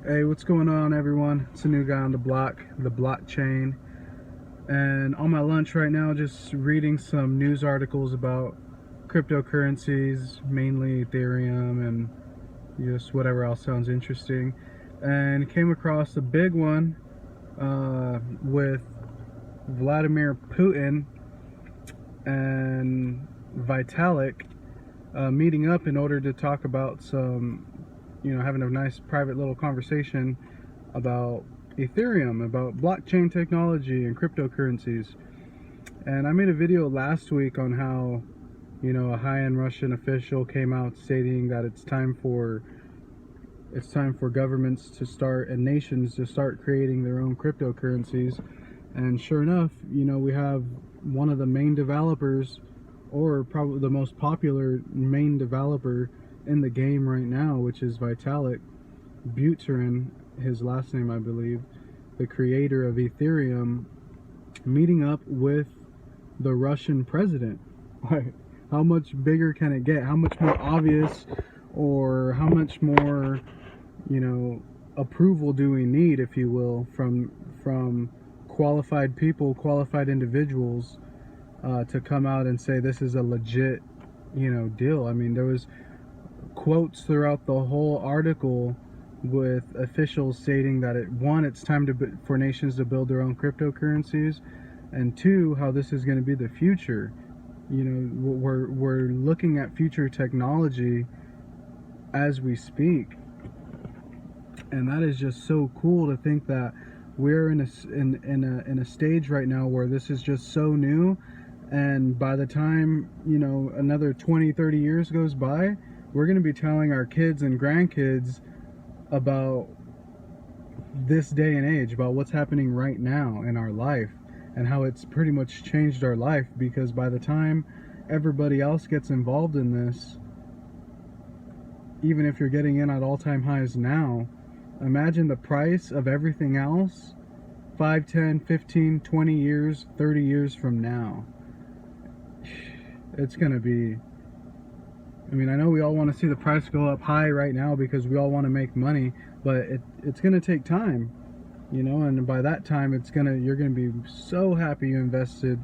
Hey, what's going on, everyone? It's a new guy on the block, the blockchain. And on my lunch right now, just reading some news articles about cryptocurrencies, mainly Ethereum and just whatever else sounds interesting. And came across a big one with Vladimir Putin and Vitalik meeting up in order to talk about having a nice private little conversation about Ethereum, about blockchain technology and cryptocurrencies. And I made a video last week on how, a high-end Russian official came out stating that it's time for governments to start and nations to start creating their own cryptocurrencies. And sure enough, we have one of the main developers, or probably the most popular main developer in the game right now, which is Vitalik Buterin, his last name I believe, the creator of Ethereum, meeting up with the Russian president. How much bigger can it get? How much more obvious, or how much more, approval do we need, if you will, from qualified people, qualified individuals, to come out and say this is a legit, deal? I mean, there was quotes throughout the whole article with officials stating that it's time for nations to build their own cryptocurrencies, and two, how this is going to be the future. We're looking at future technology as we speak, and that is just so cool to think that we're in a stage right now where this is just so new, and by the time another 20-30 years goes by, we're going to be telling our kids and grandkids about this day and age, about what's happening right now in our life, and how it's pretty much changed our life. Because by the time everybody else gets involved in this, even if you're getting in at all-time highs now, imagine the price of everything else 5, 10, 15, 20 years, 30 years from now. It's going to be, I know we all want to see the price go up high right now because we all want to make money, but it's going to take time, and by that time you're going to be so happy you invested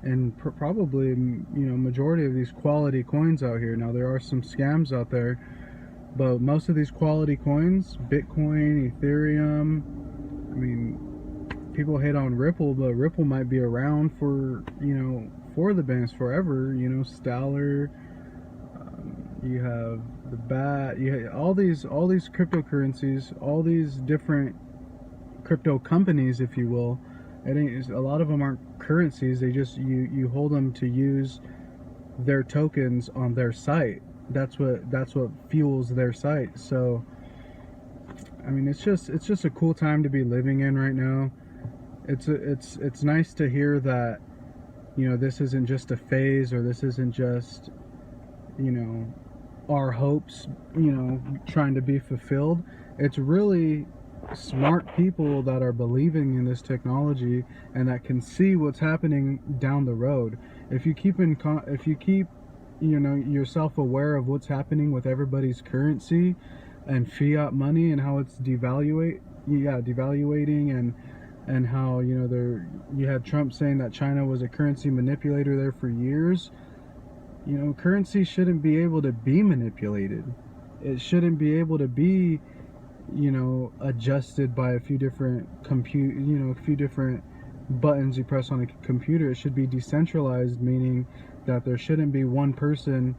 in probably, majority of these quality coins out here. Now, there are some scams out there, but most of these quality coins, Bitcoin, Ethereum, people hate on Ripple, but Ripple might be around for the banks forever. Stellar, you have the BAT, you have all these cryptocurrencies, all these different crypto companies, if you will. A lot of them aren't currencies. They just, you hold them to use their tokens on their site. That's what fuels their site. So it's just a cool time to be living in right now. It's nice to hear that this isn't just a phase, or this isn't just our hopes trying to be fulfilled. It's really smart people that are believing in this technology and that can see what's happening down the road. If you keep yourself aware of what's happening with everybody's currency and fiat money, and how it's devaluating, and how you had Trump saying that China was a currency manipulator there for years. Currency shouldn't be able to be manipulated. It shouldn't be able to be adjusted by a few different buttons you press on a computer. It should be decentralized, meaning that there shouldn't be one person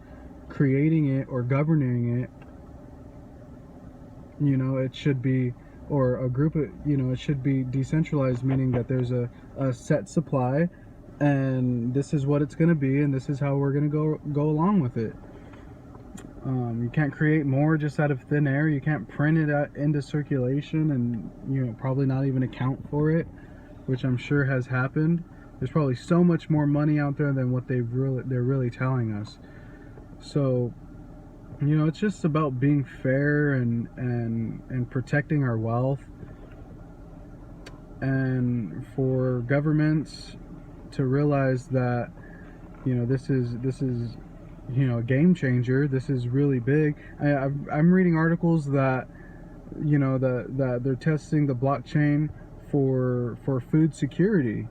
creating it or governing it. It should be, or a group of, it should be decentralized, meaning that there's a set supply, and this is what it's going to be, and this is how we're going to go along with it. You can't create more just out of thin air. You can't print it into circulation and probably not even account for it, which I'm sure has happened. There's probably so much more money out there than what they're really telling us. So it's just about being fair and protecting our wealth, and for governments to realize that this is a game changer. This is really big. I'm reading articles that you know, that they're testing the blockchain for food security.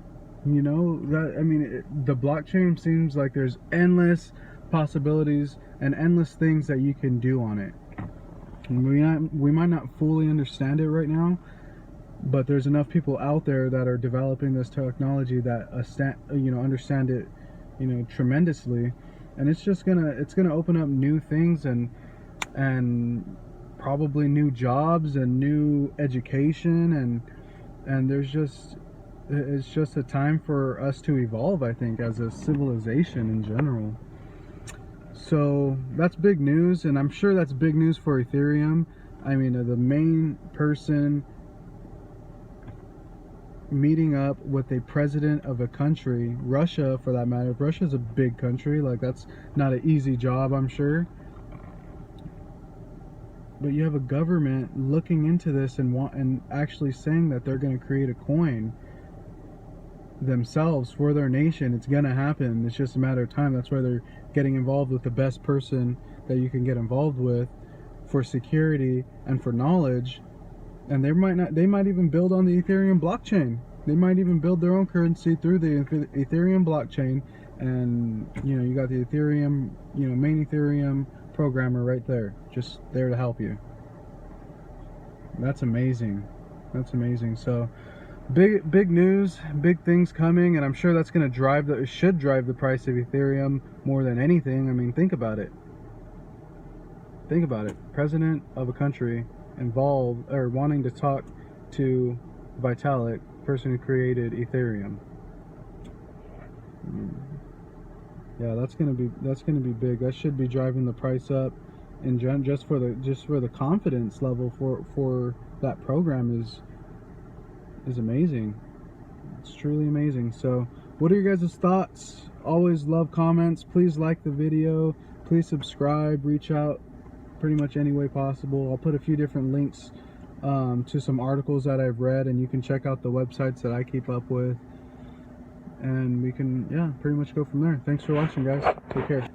You know, that, I mean, the blockchain seems like there's endless possibilities and endless things that you can do on it. We might not fully understand it right now, but there's enough people out there that are developing this technology that understand it, you know, tremendously, and it's gonna open up new things and probably new jobs and new education, and it's just a time for us to evolve, I think, as a civilization in general. So that's big news, and I'm sure that's big news for Ethereum. I mean, the main person meeting up with a president of a country, Russia for that matter. Russia's a big country, like that's not an easy job, I'm sure. But you have a government looking into this and actually saying that they're going to create a coin themselves for their nation. It's going to happen. It's just a matter of time. That's why they're getting involved with the best person that you can get involved with for security and for knowledge. And they might even build on the Ethereum blockchain. They might even build their own currency through the Ethereum blockchain. And, you know, you got the Ethereum, you know, main Ethereum programmer right there, just there to help you. That's amazing. That's amazing. So big news, big things coming, and I'm sure that's going to should drive the price of Ethereum more than anything. I mean, think about it. Think about it. President of a country involved or wanting to talk to Vitalik, person who created Ethereum. Yeah, that's gonna be big. That should be driving the price up, and just for the confidence level for that program is amazing. It's truly amazing. So, what are your guys' thoughts? Always love comments. Please like the video. Please subscribe. Reach out pretty much any way possible. I'll put a few different links to some articles that I've read, and you can check out the websites that I keep up with. And we can, yeah, pretty much go from there. Thanks for watching, guys. Take care.